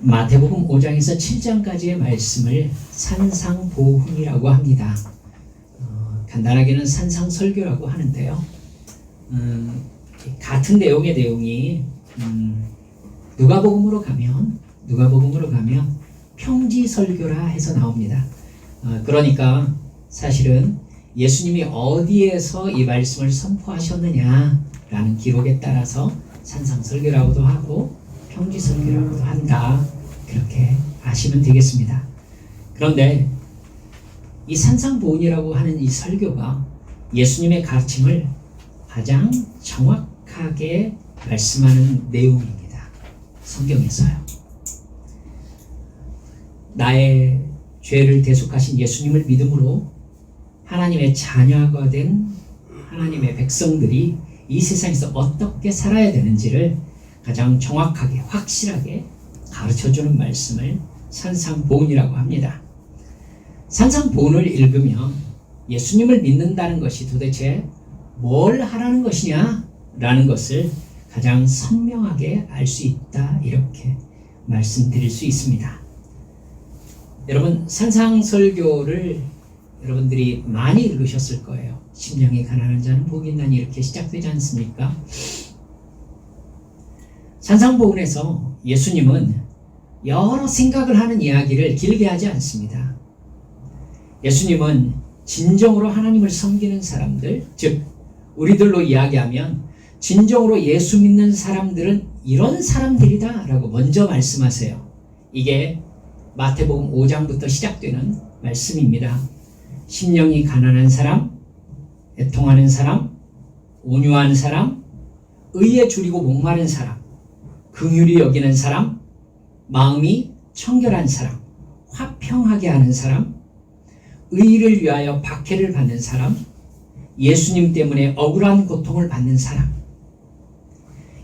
마태복음 5장에서 7장까지의 말씀을 산상보훈이라고 합니다. 간단하게는 산상설교라고 하는데요. 같은 내용의 내용이 누가복음으로 가면 평지설교라 해서 나옵니다. 그러니까 사실은 예수님이 어디에서 이 말씀을 선포하셨느냐라는 기록에 따라서 산상설교라고도 하고 평지설교라고도 한다, 그렇게 아시면 되겠습니다. 그런데 이 산상보훈이라고 하는 이 설교가 예수님의 가르침을 가장 정확하게 말씀하는 내용입니다. 성경에서요. 나의 죄를 대속하신 예수님을 믿음으로 하나님의 자녀가 된 하나님의 백성들이 이 세상에서 어떻게 살아야 되는지를 가장 정확하게 확실하게 가르쳐주는 말씀을 산상보훈이라고 합니다. 산상보훈을 읽으면 예수님을 믿는다는 것이 도대체 뭘 하라는 것이냐 라는 것을 가장 선명하게 알 수 있다, 이렇게 말씀드릴 수 있습니다. 여러분, 산상설교를 여러분들이 많이 읽으셨을 거예요. 심령이 가난한 자는 복이 있나니, 이렇게 시작되지 않습니까? 산상보훈에서 예수님은 여러 생각을 하는 이야기를 길게 하지 않습니다. 예수님은 진정으로 하나님을 섬기는 사람들, 즉 우리들로 이야기하면 진정으로 예수 믿는 사람들은 이런 사람들이다 라고 먼저 말씀하세요. 이게 마태복음 5장부터 시작되는 말씀입니다. 심령이 가난한 사람, 애통하는 사람, 온유한 사람, 의에 줄이고 목마른 사람, 긍휼히 여기는 사람, 마음이 청결한 사람, 화평하게 하는 사람, 의를 위하여 박해를 받는 사람, 예수님 때문에 억울한 고통을 받는 사람,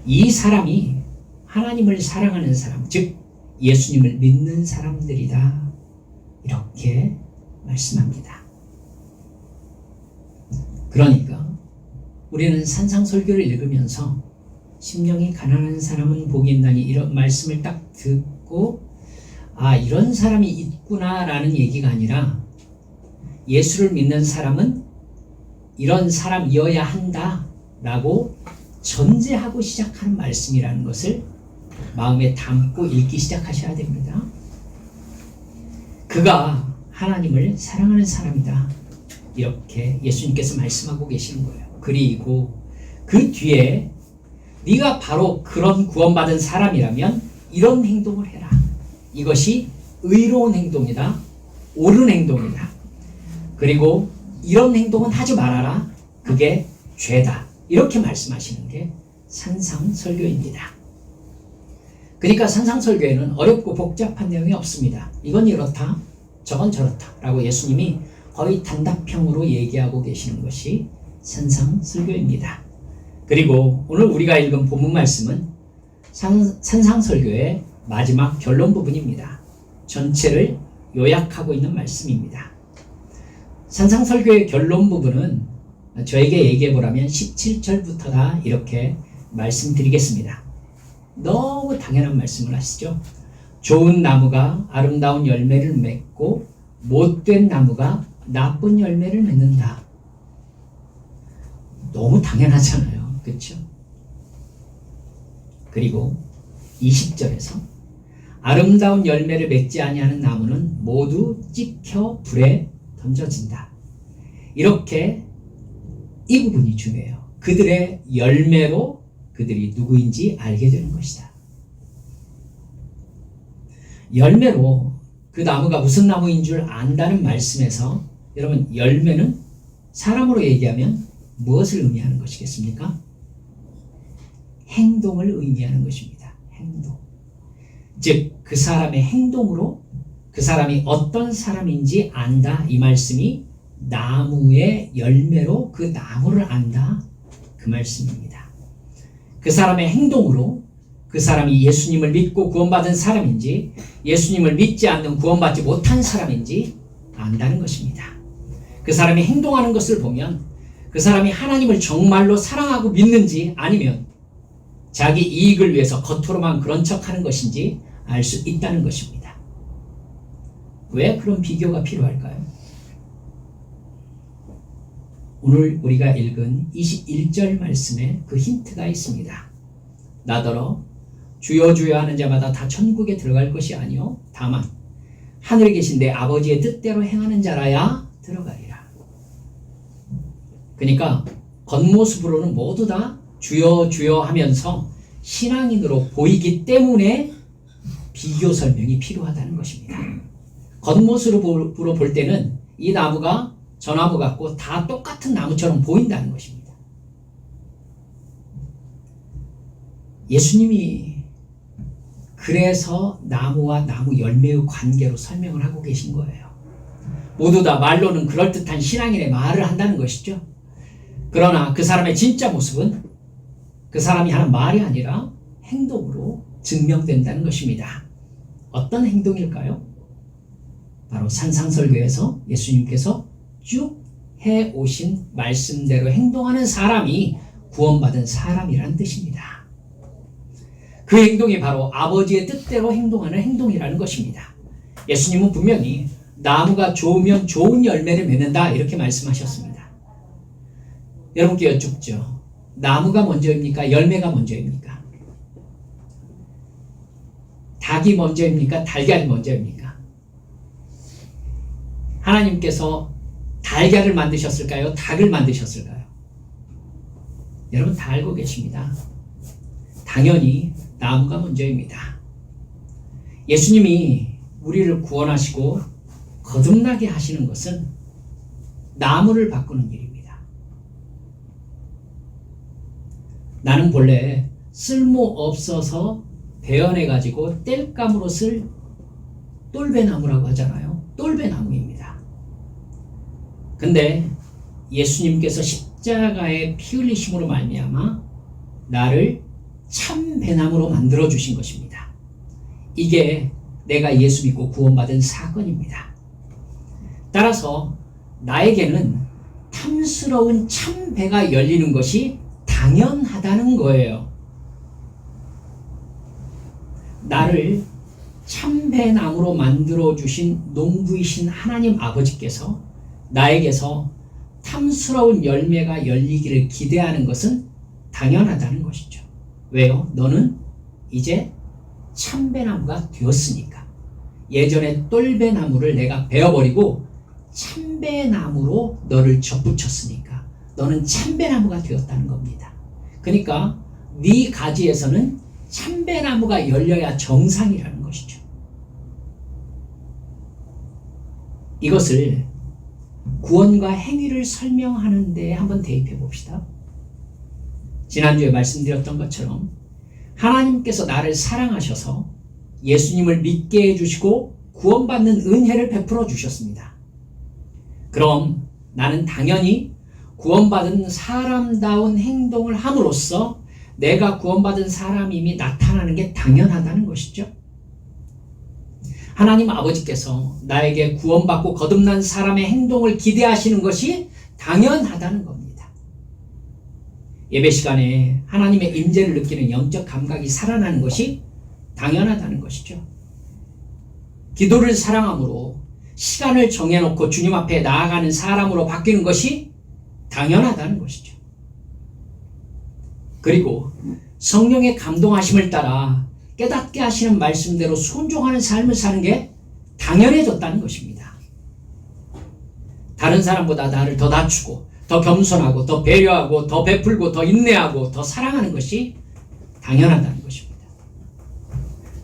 이 사람이 하나님을 사랑하는 사람, 즉 예수님을 믿는 사람들이다, 이렇게 말씀합니다. 그러니까 우리는 산상설교를 읽으면서 심령이 가난한 사람은 복이 있나니, 이런 말씀을 딱 듣고 이런 사람이 있구나 라는 얘기가 아니라 예수를 믿는 사람은 이런 사람이어야 한다 라고 전제하고 시작하는 말씀이라는 것을 마음에 담고 읽기 시작하셔야 됩니다. 그가 하나님을 사랑하는 사람이다, 이렇게 예수님께서 말씀하고 계시는 거예요. 그리고 그 뒤에 네가 바로 그런 구원받은 사람이라면 이런 행동을 해라. 이것이 의로운 행동이다, 옳은 행동이다. 그리고 이런 행동은 하지 말아라. 그게 죄다. 이렇게 말씀하시는 게 산상설교입니다. 그러니까 산상설교에는 어렵고 복잡한 내용이 없습니다. 이건 이렇다, 저건 저렇다 라고 예수님이 거의 단답형으로 얘기하고 계시는 것이 산상설교입니다. 그리고 오늘 우리가 읽은 본문 말씀은 산상설교의 마지막 결론 부분입니다. 전체를 요약하고 있는 말씀입니다. 산상설교의 결론 부분은 저에게 얘기해보라면 17절부터다, 이렇게 말씀드리겠습니다. 너무 당연한 말씀을 하시죠. 좋은 나무가 아름다운 열매를 맺고 못된 나무가 나쁜 열매를 맺는다. 너무 당연하잖아요, 그렇죠? 그리고 20절에서 아름다운 열매를 맺지 아니하는 나무는 모두 찍혀 불에 던져진다. 이렇게 이 부분이 중요해요. 그들의 열매로 그들이 누구인지 알게 되는 것이다. 열매로 그 나무가 무슨 나무인 줄 안다는 말씀에서 여러분, 열매는 사람으로 얘기하면 무엇을 의미하는 것이겠습니까? 행동을 의미하는 것입니다. 행동. 즉 그 사람의 행동으로 그 사람이 어떤 사람인지 안다, 이 말씀이 나무의 열매로 그 나무를 안다, 그 말씀입니다. 그 사람의 행동으로 그 사람이 예수님을 믿고 구원받은 사람인지 예수님을 믿지 않는 구원받지 못한 사람인지 안다는 것입니다. 그 사람이 행동하는 것을 보면 그 사람이 하나님을 정말로 사랑하고 믿는지, 아니면 자기 이익을 위해서 겉으로만 그런 척하는 것인지 알 수 있다는 것입니다. 왜 그런 비교가 필요할까요? 오늘 우리가 읽은 21절 말씀에 그 힌트가 있습니다. 나더러 주여 주여 하는 자마다 다 천국에 들어갈 것이 아니요 다만 하늘에 계신 내 아버지의 뜻대로 행하는 자라야 들어가리라. 그러니까 겉모습으로는 모두 다 주여 주여 하면서 신앙인으로 보이기 때문에 비교 설명이 필요하다는 것입니다. 겉모습으로 볼 때는 이 나무가 저 나무 같고 다 똑같은 나무처럼 보인다는 것입니다. 예수님이 그래서 나무와 나무 열매의 관계로 설명을 하고 계신 거예요. 모두 다 말로는 그럴듯한 신앙인의 말을 한다는 것이죠. 그러나 그 사람의 진짜 모습은 그 사람이 하는 말이 아니라 행동으로 증명된다는 것입니다. 어떤 행동일까요? 바로 산상설교에서 예수님께서 쭉 해오신 말씀대로 행동하는 사람이 구원받은 사람이라는 뜻입니다. 그 행동이 바로 아버지의 뜻대로 행동하는 행동이라는 것입니다. 예수님은 분명히 나무가 좋으면 좋은 열매를 맺는다 이렇게 말씀하셨습니다. 여러분께 여쭙죠. 나무가 먼저입니까? 열매가 먼저입니까? 닭이 먼저입니까? 달걀이 먼저입니까? 하나님께서 달걀을 만드셨을까요? 닭을 만드셨을까요? 여러분 다 알고 계십니다. 당연히 나무가 먼저입니다. 예수님이 우리를 구원하시고 거듭나게 하시는 것은 나무를 바꾸는 일입니다. 나는 본래 쓸모없어서 베어내가지고 땔감으로 쓸 똘배나무라고 하잖아요. 똘배나무입니다. 근데 예수님께서 십자가에 피 흘리심으로 말미암아 나를 참 배나무로 만들어 주신 것입니다. 이게 내가 예수 믿고 구원받은 사건입니다. 따라서 나에게는 탐스러운 참 배가 열리는 것이 당연하다는 거예요. 나를 참배나무로 만들어 주신 농부이신 하나님 아버지께서 나에게서 탐스러운 열매가 열리기를 기대하는 것은 당연하다는 것이죠. 왜요? 너는 이제 참배나무가 되었으니까. 예전에 똘배나무를 내가 베어버리고 참배나무로 너를 접붙였으니까 너는 참배나무가 되었다는 겁니다. 그러니까 네 가지에서는 참배나무가 열려야 정상이라는 것이죠. 이것을 구원과 행위를 설명하는 데 한번 대입해 봅시다. 지난주에 말씀드렸던 것처럼 하나님께서 나를 사랑하셔서 예수님을 믿게 해주시고 구원받는 은혜를 베풀어 주셨습니다. 그럼 나는 당연히 구원받은 사람다운 행동을 함으로써 내가 구원받은 사람임이 나타나는 게 당연하다는 것이죠. 하나님 아버지께서 나에게 구원받고 거듭난 사람의 행동을 기대하시는 것이 당연하다는 겁니다. 예배 시간에 하나님의 임재를 느끼는 영적 감각이 살아나는 것이 당연하다는 것이죠. 기도를 사랑함으로 시간을 정해놓고 주님 앞에 나아가는 사람으로 바뀌는 것이 당연하다는 것이죠. 그리고 성령의 감동하심을 따라 깨닫게 하시는 말씀대로 순종하는 삶을 사는 게 당연해졌다는 것입니다. 다른 사람보다 나를 더 낮추고 더 겸손하고 더 배려하고 더 베풀고 더 인내하고 더 사랑하는 것이 당연하다는 것입니다.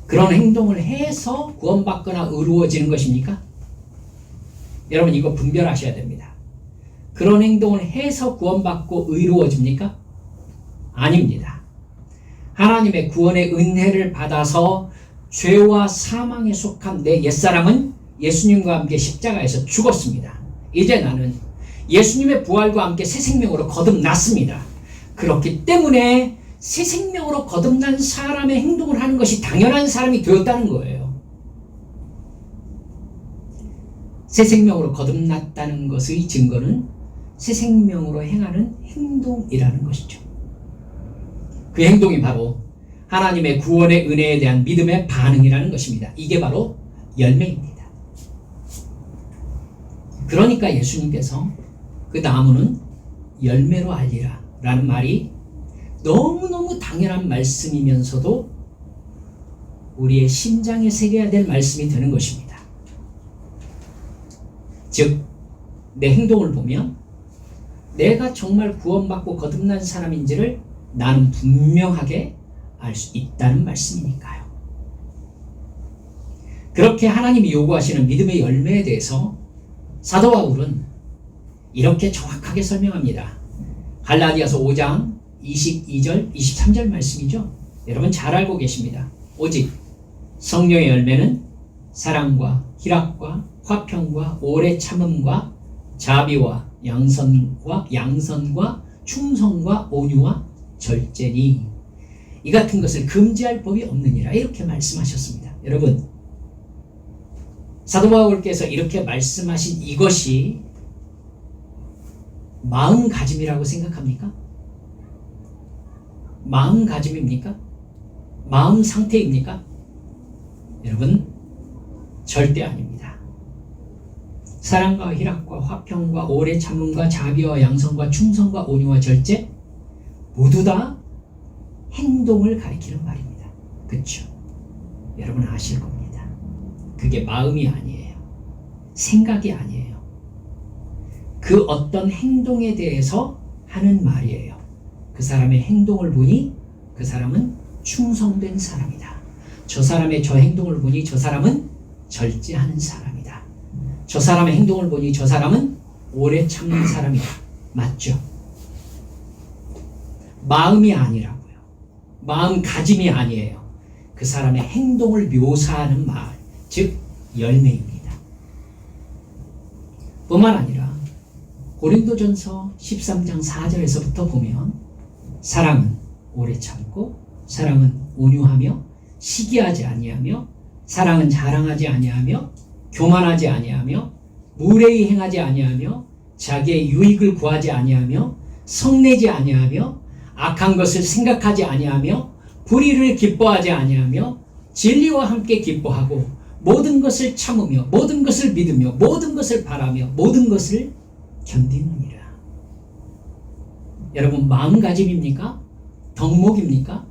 그런 행동을 해서 구원받거나 의로워지는 것입니까? 여러분 이거 분별하셔야 됩니다. 그런 행동을 해서 구원받고 의로워집니까? 아닙니다. 하나님의 구원의 은혜를 받아서 죄와 사망에 속한 내 옛사람은 예수님과 함께 십자가에서 죽었습니다. 이제 나는 예수님의 부활과 함께 새 생명으로 거듭났습니다. 그렇기 때문에 새 생명으로 거듭난 사람의 행동을 하는 것이 당연한 사람이 되었다는 거예요. 새 생명으로 거듭났다는 것의 증거는 새 생명으로 행하는 행동이라는 것이죠. 그 행동이 바로 하나님의 구원의 은혜에 대한 믿음의 반응이라는 것입니다. 이게 바로 열매입니다. 그러니까 예수님께서 그 나무는 열매로 알리라 라는 말이 너무너무 당연한 말씀이면서도 우리의 심장에 새겨야 될 말씀이 되는 것입니다. 즉, 내 행동을 보면 내가 정말 구원받고 거듭난 사람인지를 나는 분명하게 알 수 있다는 말씀이니까요. 그렇게 하나님이 요구하시는 믿음의 열매에 대해서 사도 바울은 이렇게 정확하게 설명합니다. 갈라디아서 5장 22절, 23절 말씀이죠. 여러분 잘 알고 계십니다. 오직 성령의 열매는 사랑과 희락과 화평과 오래 참음과 자비와 양선과 충성과 온유와 절제니 이 같은 것을 금지할 법이 없느니라 이렇게 말씀하셨습니다. 여러분 사도 바울께서 이렇게 말씀하신 이것이 마음가짐이라고 생각합니까? 마음가짐입니까? 마음 상태입니까? 여러분 절대 아닙니다. 사랑과 희락과 화평과 오래 참음과 자비와 양선과 충성과 온유와 절제 모두 다 행동을 가리키는 말입니다. 그렇죠? 여러분 아실 겁니다. 그게 마음이 아니에요. 생각이 아니에요. 그 어떤 행동에 대해서 하는 말이에요. 그 사람의 행동을 보니 그 사람은 충성된 사람이다. 저 사람의 저 행동을 보니 저 사람은 절제하는 사람이다. 저 사람의 행동을 보니 저 사람은 오래 참는 사람이다. 맞죠? 마음이 아니라고요. 마음가짐이 아니에요. 그 사람의 행동을 묘사하는 말, 즉 열매입니다. 뿐만 아니라 고린도전서 13장 4절에서부터 보면 사랑은 오래 참고 사랑은 온유하며 시기하지 아니하며 사랑은 자랑하지 아니하며 교만하지 아니하며 무례히 행하지 아니하며 자기의 유익을 구하지 아니하며 성내지 아니하며 악한 것을 생각하지 아니하며 불의를 기뻐하지 아니하며 진리와 함께 기뻐하고 모든 것을 참으며 모든 것을 믿으며 모든 것을 바라며 모든 것을 견디느니라. 여러분 마음가짐입니까? 덕목입니까?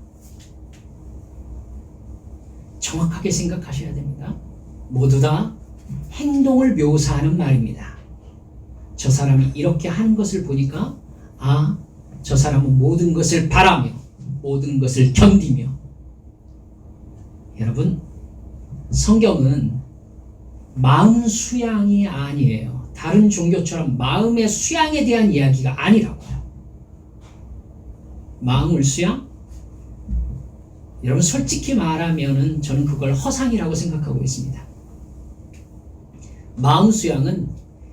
정확하게 생각하셔야 됩니다. 모두 다 행동을 묘사하는 말입니다. 저 사람이 이렇게 하는 것을 보니까 저 사람은 모든 것을 바라며 모든 것을 견디며. 여러분 성경은 마음 수양이 아니에요. 다른 종교처럼 마음의 수양에 대한 이야기가 아니라고요. 마음을 수양? 여러분 솔직히 말하면은 저는 그걸 허상이라고 생각하고 있습니다. 마음 수양은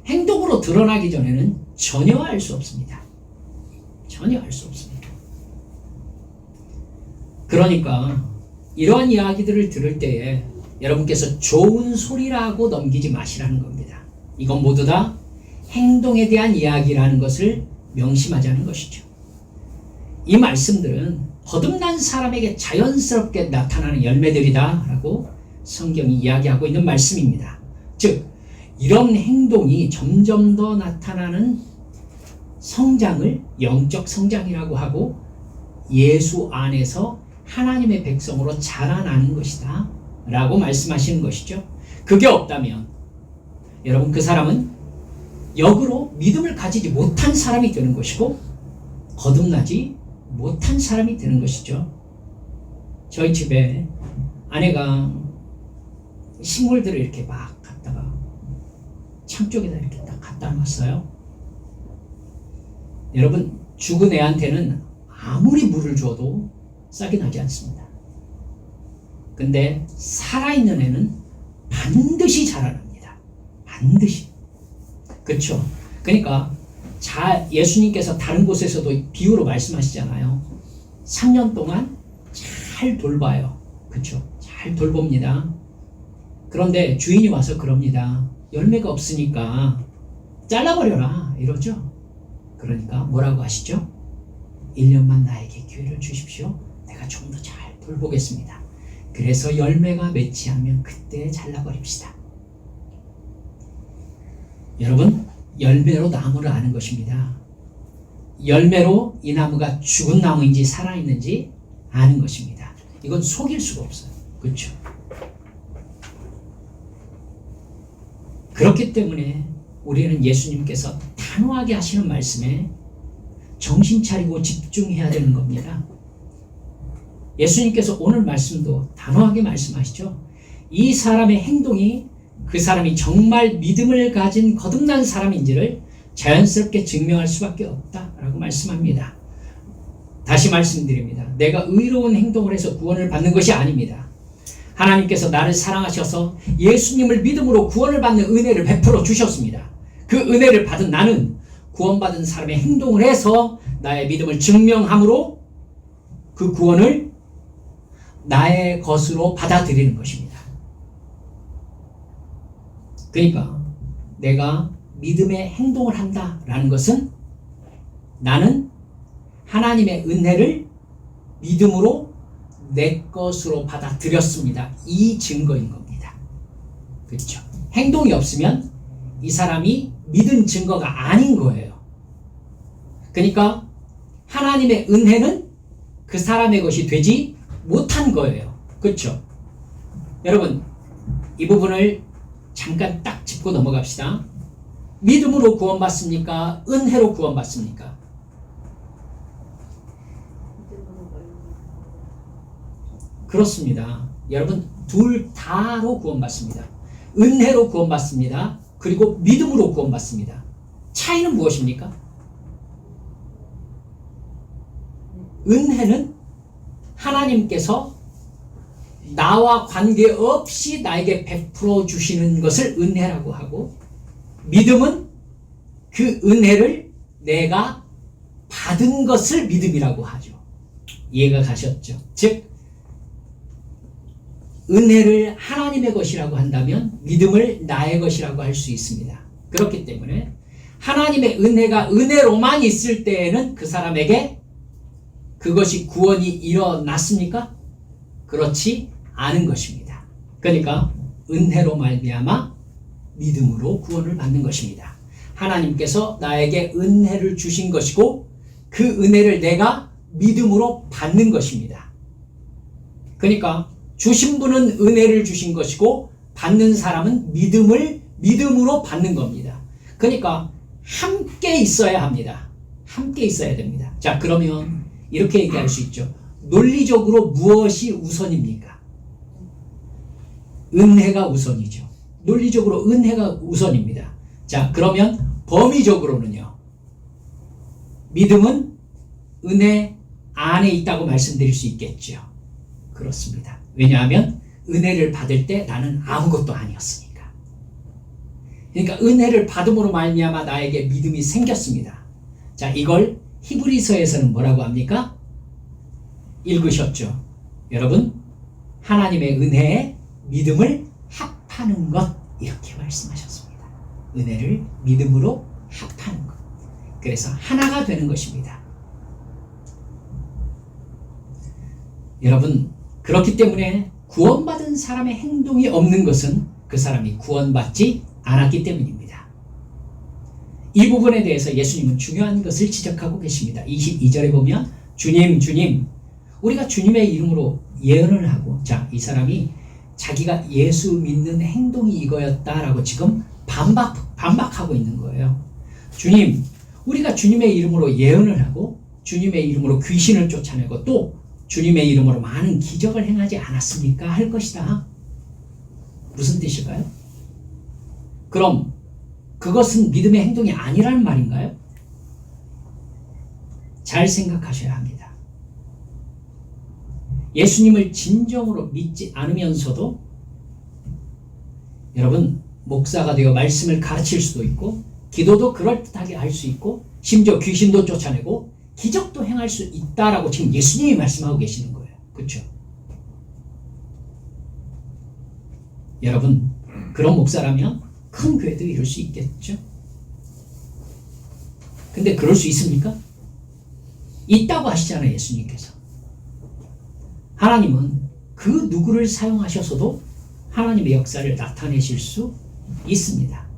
행동으로 드러나기 전에는 전혀 알 수 없습니다. 전혀 알 수 없습니다. 그러니까 이러한 이야기들을 들을 때에 여러분께서 좋은 소리라고 넘기지 마시라는 겁니다. 이건 모두 다 행동에 대한 이야기라는 것을 명심하자는 것이죠. 이 말씀들은 거듭난 사람에게 자연스럽게 나타나는 열매들이다 라고 성경이 이야기하고 있는 말씀입니다. 즉 이런 행동이 점점 더 나타나는 성장을 영적 성장이라고 하고 예수 안에서 하나님의 백성으로 자라나는 것이다 라고 말씀하시는 것이죠. 그게 없다면 여러분 그 사람은 역으로 믿음을 가지지 못한 사람이 되는 것이고 거듭나지 못한 사람이 되는 것이죠. 저희 집에 아내가 식물들을 이렇게 막 갖다가 창 쪽에다 이렇게 딱 갖다 놨어요. 여러분 죽은 애한테는 아무리 물을 줘도 싹이 나지 않습니다. 근데 살아있는 애는 반드시 자라납니다. 반드시. 그렇죠? 그러니까 예수님께서 다른 곳에서도 비유로 말씀하시잖아요. 3년 동안 잘 돌봐요. 그렇죠? 잘 돌봅니다. 그런데 주인이 와서 그럽니다. 열매가 없으니까 잘라버려라 이러죠. 그러니까 뭐라고 하시죠? 1년만 나에게 기회를 주십시오. 내가 좀 더 잘 돌보겠습니다. 그래서 열매가 맺지 않으면 그때 잘라버립시다. 여러분, 열매로 나무를 아는 것입니다. 열매로 이 나무가 죽은 나무인지 살아있는지 아는 것입니다. 이건 속일 수가 없어요. 그렇죠? 그렇기 때문에 우리는 예수님께서 단호하게 하시는 말씀에 정신 차리고 집중해야 되는 겁니다. 예수님께서 오늘 말씀도 단호하게 말씀하시죠. 이 사람의 행동이 그 사람이 정말 믿음을 가진 거듭난 사람인지를 자연스럽게 증명할 수밖에 없다라고 말씀합니다. 다시 말씀드립니다. 내가 의로운 행동을 해서 구원을 받는 것이 아닙니다. 하나님께서 나를 사랑하셔서 예수님을 믿음으로 구원을 받는 은혜를 베풀어 주셨습니다. 그 은혜를 받은 나는 구원받은 사람의 행동을 해서 나의 믿음을 증명함으로 그 구원을 나의 것으로 받아들이는 것입니다. 그러니까 내가 믿음의 행동을 한다라는 것은 나는 하나님의 은혜를 믿음으로 내 것으로 받아들였습니다. 이 증거인 겁니다. 그렇죠? 행동이 없으면 이 사람이 믿은 증거가 아닌 거예요. 그러니까 하나님의 은혜는 그 사람의 것이 되지 못한 거예요. 그렇죠? 여러분, 이 부분을 잠깐 딱 짚고 넘어갑시다. 믿음으로 구원받습니까? 은혜로 구원받습니까? 그렇습니다. 여러분, 둘 다로 구원받습니다. 은혜로 구원받습니다. 그리고 믿음으로 구원받습니다. 차이는 무엇입니까? 은혜는 하나님께서 나와 관계없이 나에게 베풀어 주시는 것을 은혜라고 하고, 믿음은 그 은혜를 내가 받은 것을 믿음이라고 하죠. 이해가 가셨죠? 즉, 은혜를 하나님의 것이라고 한다면 믿음을 나의 것이라고 할 수 있습니다. 그렇기 때문에 하나님의 은혜가 은혜로만 있을 때에는 그 사람에게 그것이 구원이 일어났습니까? 그렇지 않은 것입니다. 그러니까 은혜로 말미암아 믿음으로 구원을 받는 것입니다. 하나님께서 나에게 은혜를 주신 것이고 그 은혜를 내가 믿음으로 받는 것입니다. 그러니까 주신 분은 은혜를 주신 것이고 받는 사람은 믿음으로 받는 겁니다. 그러니까 함께 있어야 합니다. 함께 있어야 됩니다. 자, 그러면 이렇게 얘기할 수 있죠. 논리적으로 무엇이 우선입니까? 은혜가 우선이죠. 논리적으로 은혜가 우선입니다. 자, 그러면 범위적으로는요. 믿음은 은혜 안에 있다고 말씀드릴 수 있겠죠. 그렇습니다. 왜냐하면 은혜를 받을 때 나는 아무것도 아니었으니까. 그러니까 은혜를 받음으로 말미암아 나에게 믿음이 생겼습니다. 자, 이걸 히브리서에서는 뭐라고 합니까? 읽으셨죠? 여러분, 하나님의 은혜에 믿음을 합하는 것, 이렇게 말씀하셨습니다. 은혜를 믿음으로 합하는 것. 그래서 하나가 되는 것입니다. 여러분, 그렇기 때문에 구원받은 사람의 행동이 없는 것은 그 사람이 구원받지 않았기 때문입니다. 이 부분에 대해서 예수님은 중요한 것을 지적하고 계십니다. 22절에 보면 주님, 우리가 주님의 이름으로 예언을 하고, 자, 이 사람이 자기가 예수 믿는 행동이 이거였다라고 지금 반박하고 있는 거예요. 주님, 우리가 주님의 이름으로 예언을 하고 주님의 이름으로 귀신을 쫓아내고 또 주님의 이름으로 많은 기적을 행하지 않았습니까? 할 것이다. 무슨 뜻일까요? 그럼 그것은 믿음의 행동이 아니라는 말인가요? 잘 생각하셔야 합니다. 예수님을 진정으로 믿지 않으면서도 여러분, 목사가 되어 말씀을 가르칠 수도 있고 기도도 그럴듯하게 할 수 있고 심지어 귀신도 쫓아내고 기적도 행할 수 있다라고 지금 예수님이 말씀하고 계시는 거예요. 그렇죠? 여러분, 그런 목사라면 큰 교회도 이룰 수 있겠죠? 근데 그럴 수 있습니까? 있다고 하시잖아요, 예수님께서. 하나님은 그 누구를 사용하셔서도 하나님의 역사를 나타내실 수 있습니다.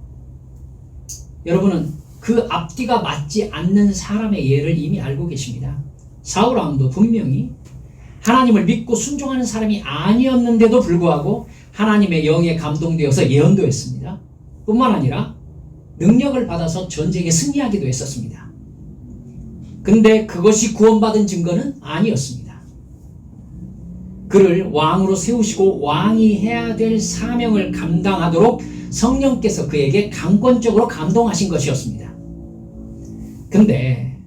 여러분은 그 앞뒤가 맞지 않는 사람의 예를 이미 알고 계십니다. 사울 왕도 분명히 하나님을 믿고 순종하는 사람이 아니었는데도 불구하고 하나님의 영에 감동되어서 예언도했습니다. 뿐만 아니라 능력을 받아서 전쟁에 승리하기도 했었습니다. 근데 그것이 구원받은 증거는 아니었습니다. 그를 왕으로 세우시고 왕이 해야 될 사명을 감당하도록 성령께서 그에게 강권적으로 감동하신 것이었습니다. 근데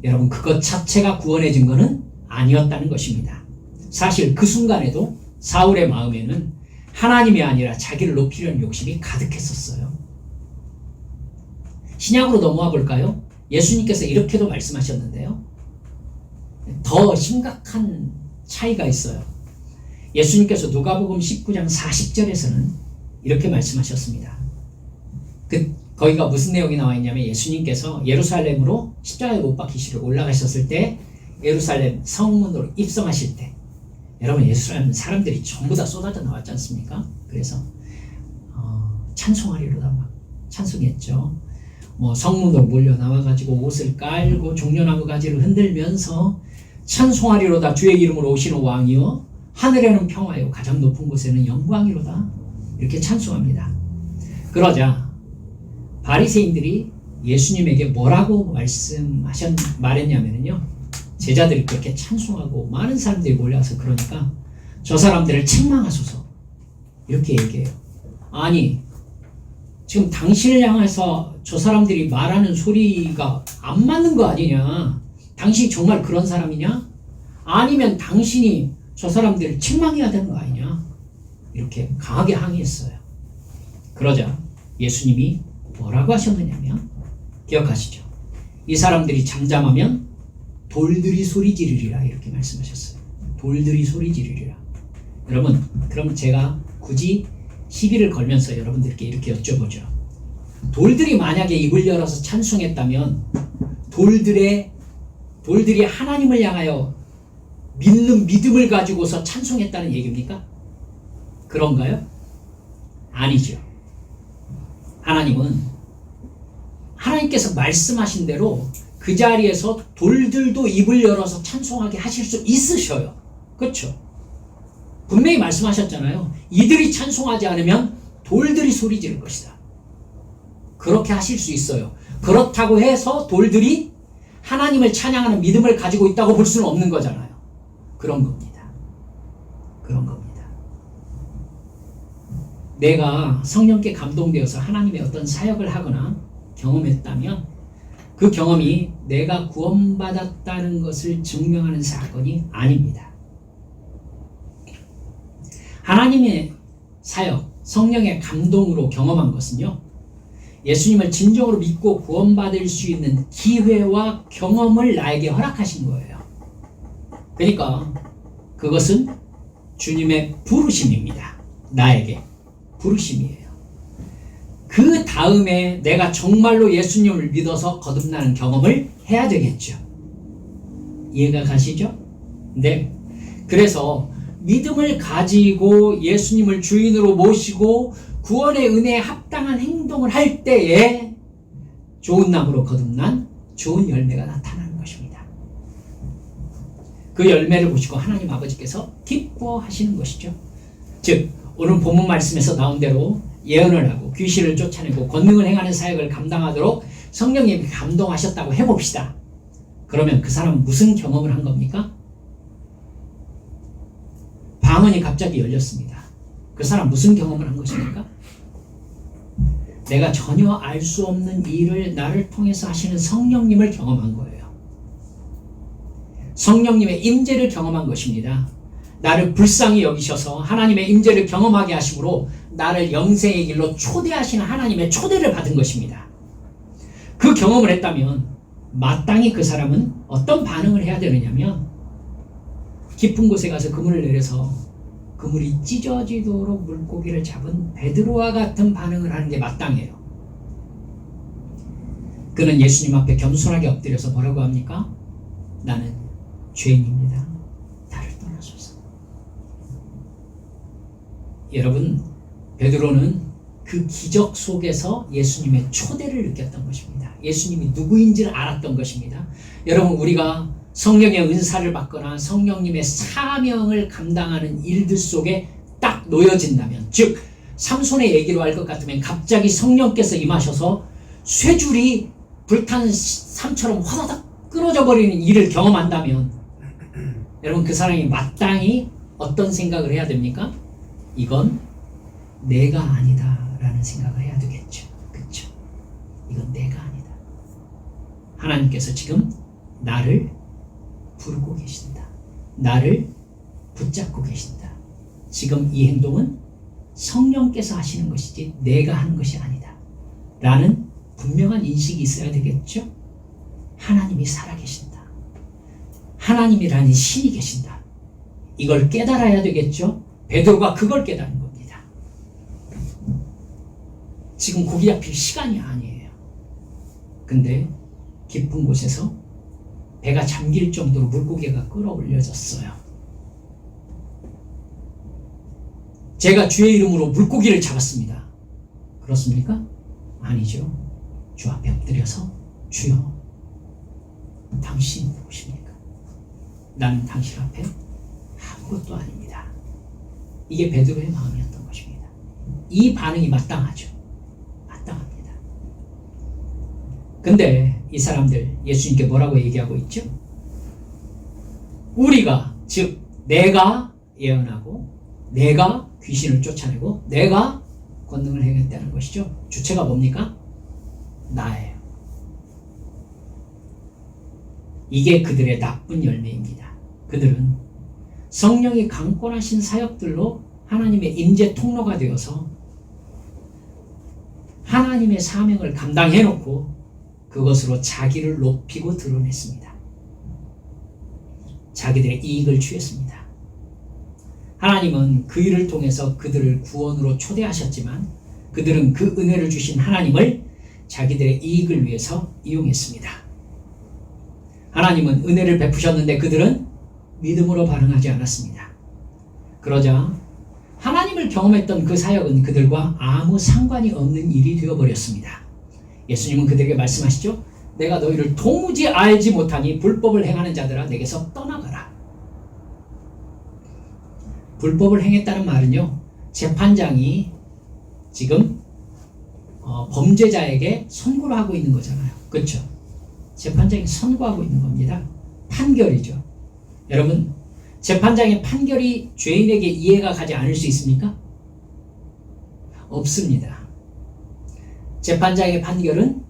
여러분, 그것 자체가 구원의 증거는 아니었다는 것입니다. 사실 그 순간에도 사울의 마음에는 하나님이 아니라 자기를 높이려는 욕심이 가득했었어요. 신약으로 넘어와 볼까요? 예수님께서 이렇게도 말씀하셨는데요. 더 심각한 차이가 있어요. 예수님께서 누가복음 19장 40절에서는 이렇게 말씀하셨습니다. 거기가 무슨 내용이 나와 있냐면, 예수님께서 예루살렘으로 십자가에 못 박히시려 올라가셨을 때, 예루살렘 성문으로 입성하실 때, 여러분, 예루살렘 사람들이 전부 다 쏟아져 나왔지 않습니까? 그래서 찬송하리로다 막 찬송했죠. 성문으로 몰려 나와가지고 옷을 깔고 종려나무 가지를 흔들면서 찬송하리로다 주의 이름으로 오시는 왕이요, 하늘에는 평화요, 가장 높은 곳에는 영광이로다, 이렇게 찬송합니다. 그러자 바리새인들이 예수님에게 뭐라고 말했냐면요, 제자들이 그렇게 찬송하고 많은 사람들이 몰려와서 그러니까 저 사람들을 책망하소서, 이렇게 얘기해요. 아니, 지금 당신을 향해서 저 사람들이 말하는 소리가 안 맞는 거 아니냐? 당신이 정말 그런 사람이냐? 아니면 당신이 저 사람들을 책망해야 되는 거 아니냐? 이렇게 강하게 항의했어요. 그러자 예수님이 뭐라고 하셨느냐면, 기억하시죠? 이 사람들이 잠잠하면 돌들이 소리 지르리라, 이렇게 말씀하셨어요. 돌들이 소리 지르리라. 여러분, 그럼 제가 굳이 시비를 걸면서 여러분들께 이렇게 여쭤보죠. 돌들이 만약에 입을 열어서 찬송했다면 돌들이 하나님을 향하여 믿는 믿음을 가지고서 찬송했다는 얘기입니까? 그런가요? 아니죠. 하나님께서 말씀하신 대로 그 자리에서 돌들도 입을 열어서 찬송하게 하실 수 있으셔요. 그렇죠? 분명히 말씀하셨잖아요. 이들이 찬송하지 않으면 돌들이 소리 지를 것이다. 그렇게 하실 수 있어요. 그렇다고 해서 돌들이 하나님을 찬양하는 믿음을 가지고 있다고 볼 수는 없는 거잖아요. 그런 겁니다. 그런 겁니다. 내가 성령께 감동되어서 하나님의 어떤 사역을 하거나 경험했다면 그 경험이 내가 구원받았다는 것을 증명하는 사건이 아닙니다. 하나님의 사역, 성령의 감동으로 경험한 것은요, 예수님을 진정으로 믿고 구원받을 수 있는 기회와 경험을 나에게 허락하신 거예요. 그러니까 그것은 주님의 부르심입니다. 나에게 부르심이에요. 그 다음에 내가 정말로 예수님을 믿어서 거듭나는 경험을 해야 되겠죠. 이해가 가시죠? 네. 그래서 믿음을 가지고 예수님을 주인으로 모시고 구원의 은혜에 합당한 행동을 할 때에 좋은 나무로 거듭난 좋은 열매가 나타나는 것입니다. 그 열매를 보시고 하나님 아버지께서 기뻐하시는 것이죠. 즉, 오늘 본문 말씀에서 나온 대로 예언을 하고 귀신을 쫓아내고 권능을 행하는 사역을 감당하도록 성령님이 감동하셨다고 해봅시다. 그러면 그 사람은 무슨 경험을 한 겁니까? 방언이 갑자기 열렸습니다. 그 사람 무슨 경험을 한 것입니까? 내가 전혀 알 수 없는 일을 나를 통해서 하시는 성령님을 경험한 거예요. 성령님의 임재를 경험한 것입니다. 나를 불쌍히 여기셔서 하나님의 임재를 경험하게 하심으로 나를 영생의 길로 초대하시는 하나님의 초대를 받은 것입니다. 그 경험을 했다면 마땅히 그 사람은 어떤 반응을 해야 되느냐면, 깊은 곳에 가서 그물을 내려서 그물이 찢어지도록 물고기를 잡은 베드로와 같은 반응을 하는 게 마땅해요. 그는 예수님 앞에 겸손하게 엎드려서 뭐라고 합니까? 나는 죄인입니다. 나를 떠나소서. 여러분, 베드로는 그 기적 속에서 예수님의 초대를 느꼈던 것입니다. 예수님이 누구인지를 알았던 것입니다. 여러분, 우리가 성령의 은사를 받거나 성령님의 사명을 감당하는 일들 속에 딱 놓여진다면, 즉 삼손의 얘기로 할 것 같으면 갑자기 성령께서 임하셔서 쇠줄이 불탄 삶처럼 화다닥 끊어져 버리는 일을 경험한다면, 여러분, 그 사람이 마땅히 어떤 생각을 해야 됩니까? 이건 내가 아니다 라는 생각을 해야 되겠죠. 그렇죠? 이건 내가 아니다. 하나님께서 지금 나를 부르고 계신다. 나를 붙잡고 계신다. 지금 이 행동은 성령께서 하시는 것이지 내가 하는 것이 아니다 라는 분명한 인식이 있어야 되겠죠. 하나님이 살아계신다. 하나님이라는 신이 계신다. 이걸 깨달아야 되겠죠. 베드로가 그걸 깨달은 겁니다. 지금 고기 잡힐 시간이 아니에요. 근데 깊은 곳에서 배가 잠길 정도로 물고기가 끌어올려졌어요. 제가 주의 이름으로 물고기를 잡았습니다. 그렇습니까? 아니죠. 주 앞에 엎드려서 주여, 당신이 누구십니까? 나는 당신 앞에 아무것도 아닙니다. 이게 베드로의 마음이었던 것입니다. 이 반응이 마땅하죠. 마땅합니다. 근데 이 사람들 예수님께 뭐라고 얘기하고 있죠? 우리가, 즉 내가 예언하고 내가 귀신을 쫓아내고 내가 권능을 행했다는 것이죠. 주체가 뭡니까? 나예요. 이게 그들의 나쁜 열매입니다. 그들은 성령이 강권하신 사역들로 하나님의 임재 통로가 되어서 하나님의 사명을 감당해놓고 그것으로 자기를 높이고 드러냈습니다. 자기들의 이익을 취했습니다. 하나님은 그 일을 통해서 그들을 구원으로 초대하셨지만 그들은 그 은혜를 주신 하나님을 자기들의 이익을 위해서 이용했습니다. 하나님은 은혜를 베푸셨는데 그들은 믿음으로 반응하지 않았습니다. 그러자 하나님을 경험했던 그 사역은 그들과 아무 상관이 없는 일이 되어버렸습니다. 예수님은 그들에게 말씀하시죠. 내가 너희를 도무지 알지 못하니 불법을 행하는 자들아 내게서 떠나가라. 불법을 행했다는 말은요, 재판장이 지금 범죄자에게 선고를 하고 있는 거잖아요. 그렇죠? 재판장이 선고하고 있는 겁니다. 판결이죠. 여러분, 재판장의 판결이 죄인에게 이해가 가지 않을 수 있습니까? 없습니다. 재판장의 판결은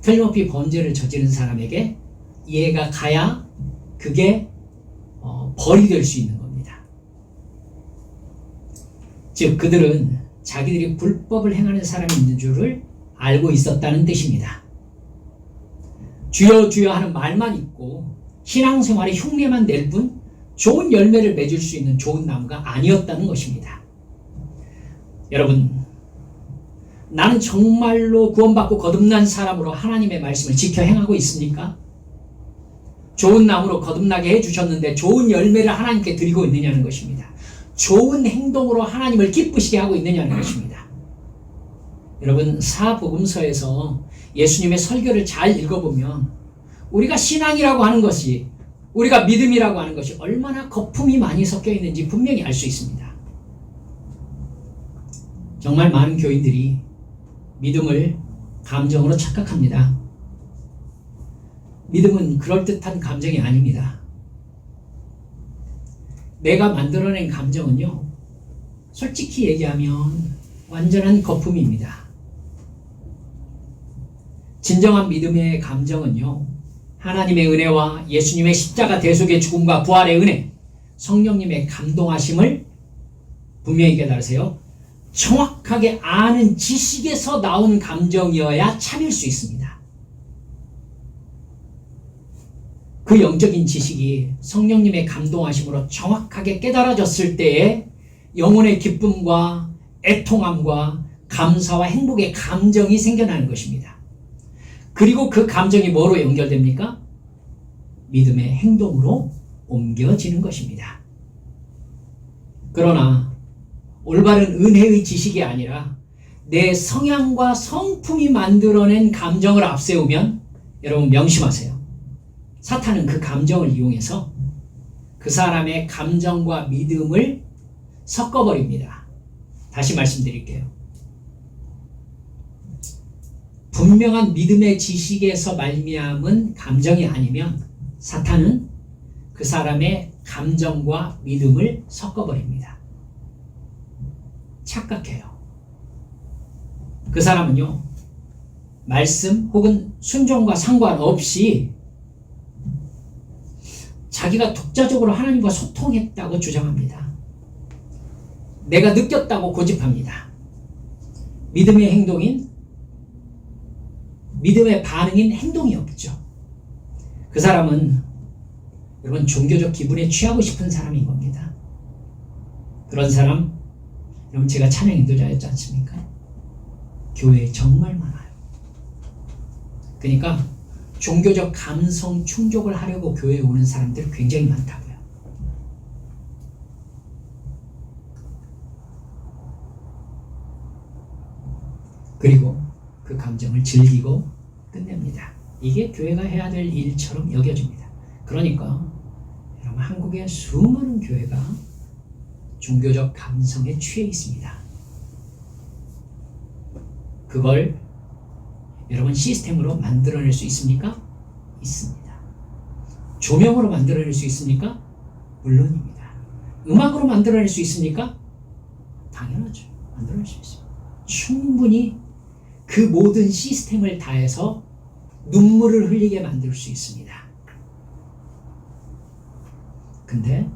틀림없이 범죄를 저지른 사람에게 이해가 가야 그게 벌이 될 수 있는 겁니다. 즉 그들은 자기들이 불법을 행하는 사람이 있는 줄을 알고 있었다는 뜻입니다. 주여 주여 하는 말만 있고 신앙생활의 흉내만 낼 뿐 좋은 열매를 맺을 수 있는 좋은 나무가 아니었다는 것입니다. 여러분, 나는 정말로 구원받고 거듭난 사람으로 하나님의 말씀을 지켜 행하고 있습니까? 좋은 나무로 거듭나게 해주셨는데 좋은 열매를 하나님께 드리고 있느냐는 것입니다. 좋은 행동으로 하나님을 기쁘시게 하고 있느냐는 것입니다. 여러분, 사복음서에서 예수님의 설교를 잘 읽어보면 우리가 신앙이라고 하는 것이, 우리가 믿음이라고 하는 것이 얼마나 거품이 많이 섞여 있는지 분명히 알 수 있습니다. 정말 많은 교인들이 믿음을 감정으로 착각합니다. 믿음은 그럴듯한 감정이 아닙니다. 내가 만들어낸 감정은요, 솔직히 얘기하면 완전한 거품입니다. 진정한 믿음의 감정은요, 하나님의 은혜와 예수님의 십자가 대속의 죽음과 부활의 은혜, 성령님의 감동하심을 분명히 깨달으세요. 정확하게 아는 지식에서 나온 감정이어야 참일 수 있습니다. 그 영적인 지식이 성령님의 감동하심으로 정확하게 깨달아졌을 때에 영혼의 기쁨과 애통함과 감사와 행복의 감정이 생겨나는 것입니다. 그리고 그 감정이 뭐로 연결됩니까? 믿음의 행동으로 옮겨지는 것입니다. 그러나 올바른 은혜의 지식이 아니라 내 성향과 성품이 만들어낸 감정을 앞세우면 여러분 명심하세요. 사탄은 그 감정을 이용해서 그 사람의 감정과 믿음을 섞어버립니다. 다시 말씀드릴게요. 분명한 믿음의 지식에서 말미암은 감정이 아니면 사탄은 그 사람의 감정과 믿음을 섞어버립니다. 착각해요. 그 사람은요, 말씀 혹은 순종과 상관없이 자기가 독자적으로 하나님과 소통했다고 주장합니다. 내가 느꼈다고 고집합니다. 믿음의 행동인, 믿음의 반응인 행동이 없죠. 그 사람은 여러분 종교적 기분에 취하고 싶은 사람인 겁니다. 그런 사람, 여러분 제가 찬양 인도자였지 않습니까? 교회에 정말 많아요. 그러니까 종교적 감성 충족을 하려고 교회에 오는 사람들이 굉장히 많다고요. 그리고 그 감정을 즐기고 끝냅니다. 이게 교회가 해야 될 일처럼 여겨집니다. 그러니까 여러분 한국의 수많은 교회가 종교적 감성에 취해 있습니다. 그걸 여러분 시스템으로 만들어낼 수 있습니까? 있습니다. 조명으로 만들어낼 수 있습니까? 물론입니다. 음악으로 만들어낼 수 있습니까? 당연하죠. 만들어낼 수 있습니다. 충분히 그 모든 시스템을 다해서 눈물을 흘리게 만들 수 있습니다. 근데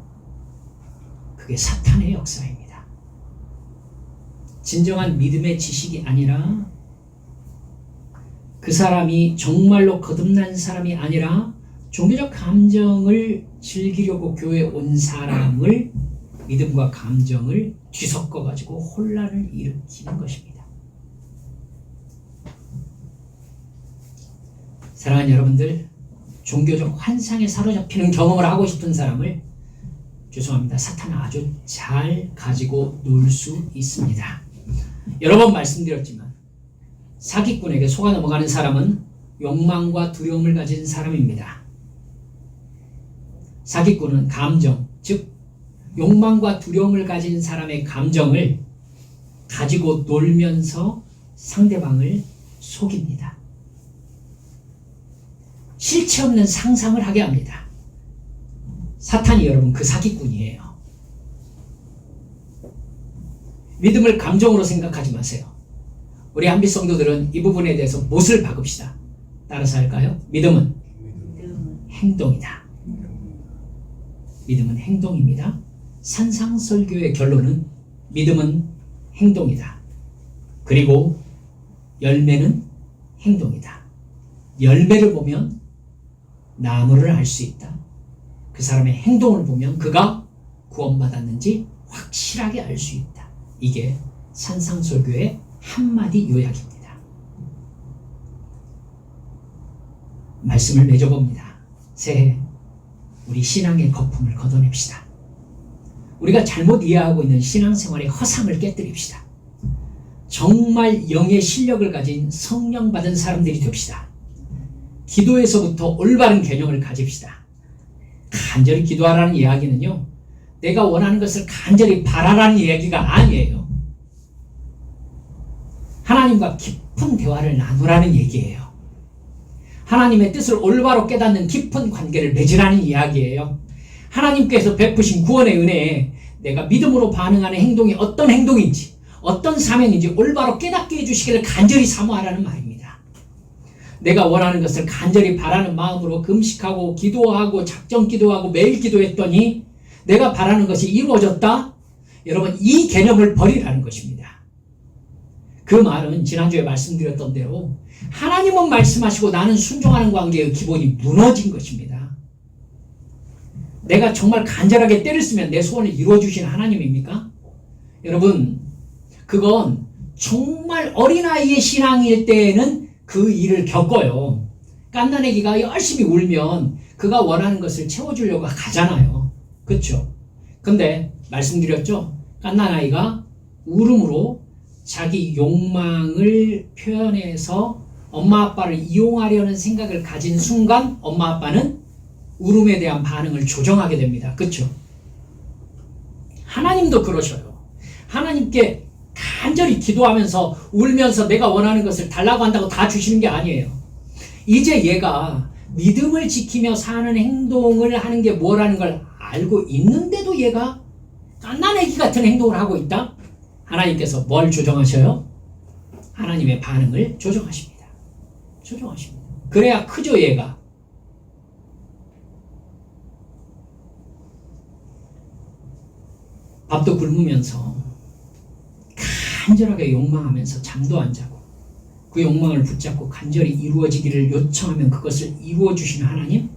그게 사탄의 역사입니다. 진정한 믿음의 지식이 아니라 그 사람이 정말로 거듭난 사람이 아니라 종교적 감정을 즐기려고 교회에 온 사람을 믿음과 감정을 뒤섞어 가지고 혼란을 일으키는 것입니다. 사랑하는 여러분들, 종교적 환상에 사로잡히는 경험을 하고 싶은 사람을 죄송합니다. 사탄은 아주 잘 가지고 놀 수 있습니다. 여러 번 말씀드렸지만 사기꾼에게 속아 넘어가는 사람은 욕망과 두려움을 가진 사람입니다. 사기꾼은 감정, 즉 욕망과 두려움을 가진 사람의 감정을 가지고 놀면서 상대방을 속입니다. 실체 없는 상상을 하게 합니다. 사탄이 여러분 그 사기꾼이에요. 믿음을 감정으로 생각하지 마세요. 우리 한빛 성도들은 이 부분에 대해서 못을 박읍시다. 따라서 할까요? 믿음은 행동이다. 믿음은 행동입니다. 산상설교의 결론은 믿음은 행동이다. 그리고 열매는 행동이다. 열매를 보면 나무를 알 수 있다. 그 사람의 행동을 보면 그가 구원받았는지 확실하게 알 수 있다. 이게 산상설교의 한마디 요약입니다. 말씀을 맺어봅니다. 새해 우리 신앙의 거품을 걷어냅시다. 우리가 잘못 이해하고 있는 신앙생활의 허상을 깨뜨립시다. 정말 영의 실력을 가진 성령 받은 사람들이 됩시다. 기도에서부터 올바른 개념을 가집시다. 간절히 기도하라는 이야기는요, 내가 원하는 것을 간절히 바라라는 이야기가 아니에요. 하나님과 깊은 대화를 나누라는 얘기예요. 하나님의 뜻을 올바로 깨닫는 깊은 관계를 맺으라는 이야기예요. 하나님께서 베푸신 구원의 은혜에 내가 믿음으로 반응하는 행동이 어떤 행동인지, 어떤 사명인지 올바로 깨닫게 해주시기를 간절히 사모하라는 말입니다. 내가 원하는 것을 간절히 바라는 마음으로 금식하고 기도하고 작정 기도하고 매일 기도했더니 내가 바라는 것이 이루어졌다? 여러분, 이 개념을 버리라는 것입니다. 그 말은 지난주에 말씀드렸던 대로 하나님은 말씀하시고 나는 순종하는 관계의 기본이 무너진 것입니다. 내가 정말 간절하게 때를 쓰면 내 소원을 이루어주시는 하나님입니까? 여러분, 그건 정말 어린아이의 신앙일 때에는 그 일을 겪어요. 갓난아기가 열심히 울면 그가 원하는 것을 채워주려고 가잖아요. 그렇죠? 근데 말씀드렸죠? 갓난아이가 울음으로 자기 욕망을 표현해서 엄마 아빠를 이용하려는 생각을 가진 순간 엄마 아빠는 울음에 대한 반응을 조정하게 됩니다. 그렇죠? 하나님도 그러셔요. 하나님께 간절히 기도하면서 울면서 내가 원하는 것을 달라고 한다고 다 주시는 게 아니에요. 이제 얘가 믿음을 지키며 사는 행동을 하는 게 뭐라는 걸 알고 있는데도 얘가 갓난아기 같은 행동을 하고 있다? 하나님께서 뭘 조정하셔요? 하나님의 반응을 조정하십니다. 조정하십니다. 그래야 크죠, 얘가. 밥도 굶으면서 간절하게 욕망하면서 잠도 안 자고 그 욕망을 붙잡고 간절히 이루어지기를 요청하면 그것을 이루어 주시는 하나님.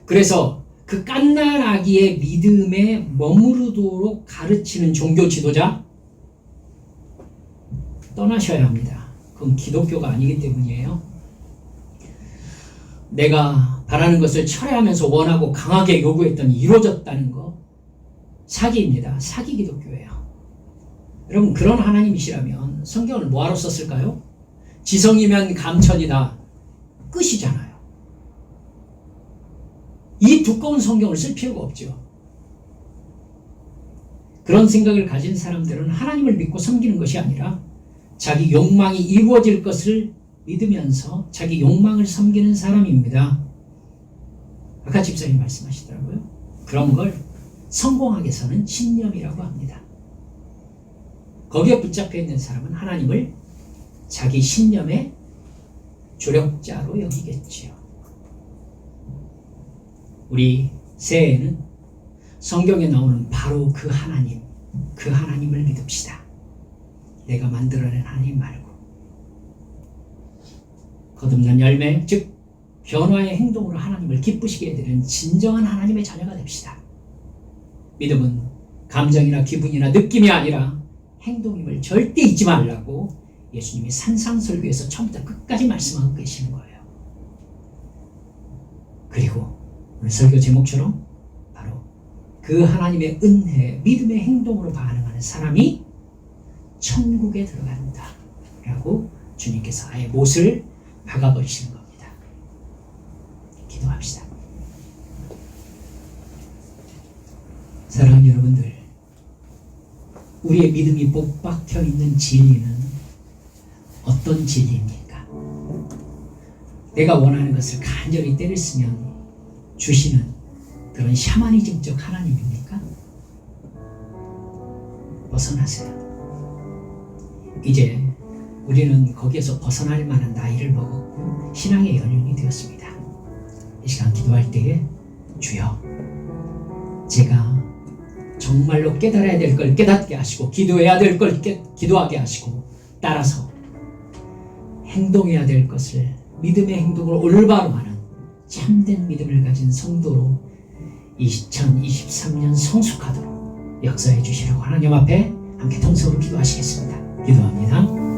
그래서 그 갓난아기의 믿음에 머무르도록 가르치는 종교 지도자 떠나셔야 합니다. 그건 기독교가 아니기 때문이에요. 내가 바라는 것을 철회하면서 원하고 강하게 요구했더니 이루어졌다는 거 사기입니다. 사기 기독교예요. 여러분, 그런 하나님이시라면 성경을 뭐하러 썼을까요? 지성이면 감천이다. 끝이잖아요. 이 두꺼운 성경을 쓸 필요가 없죠. 그런 생각을 가진 사람들은 하나님을 믿고 섬기는 것이 아니라 자기 욕망이 이루어질 것을 믿으면서 자기 욕망을 섬기는 사람입니다. 아까 집사님 말씀하시더라고요. 그런 걸 성공하게 서는 신념이라고 합니다. 거기에 붙잡혀 있는 사람은 하나님을 자기 신념의 조력자로 여기겠지요. 우리 새해에는 성경에 나오는 바로 그 하나님을 믿읍시다. 내가 만들어낸 하나님 말고. 거듭난 열매, 즉 변화의 행동으로 하나님을 기쁘시게 해드리는 진정한 하나님의 자녀가 됩시다. 믿음은 감정이나 기분이나 느낌이 아니라 행동임을 절대 잊지 말라고 예수님이 산상설교에서 처음부터 끝까지 말씀하고 계시는 거예요. 그리고 오늘 설교 제목처럼 바로 그 하나님의 은혜, 믿음의 행동으로 반응하는 사람이 천국에 들어간다 라고 주님께서 아예 못을 박아버리시는 겁니다. 기도합시다. 사랑하는 여러분들, 우리의 믿음이 못 박혀 있는 진리는 어떤 진리입니까? 내가 원하는 것을 간절히 때를 쓰면 주시는 그런 샤머니즘적 하나님입니까? 벗어나세요. 이제 우리는 거기에서 벗어날 만한 나이를 먹었고 신앙의 연륜이 되었습니다. 이 시간 기도할 때에 주여, 제가 정말로 깨달아야 될 걸 깨닫게 하시고 기도해야 될 걸 기도하게 하시고 따라서 행동해야 될 것을 믿음의 행동을 올바로 하는 참된 믿음을 가진 성도로 2023년 성숙하도록 역사해 주시라고 하나님 앞에 함께 통성으로 기도하시겠습니다. 기도합니다.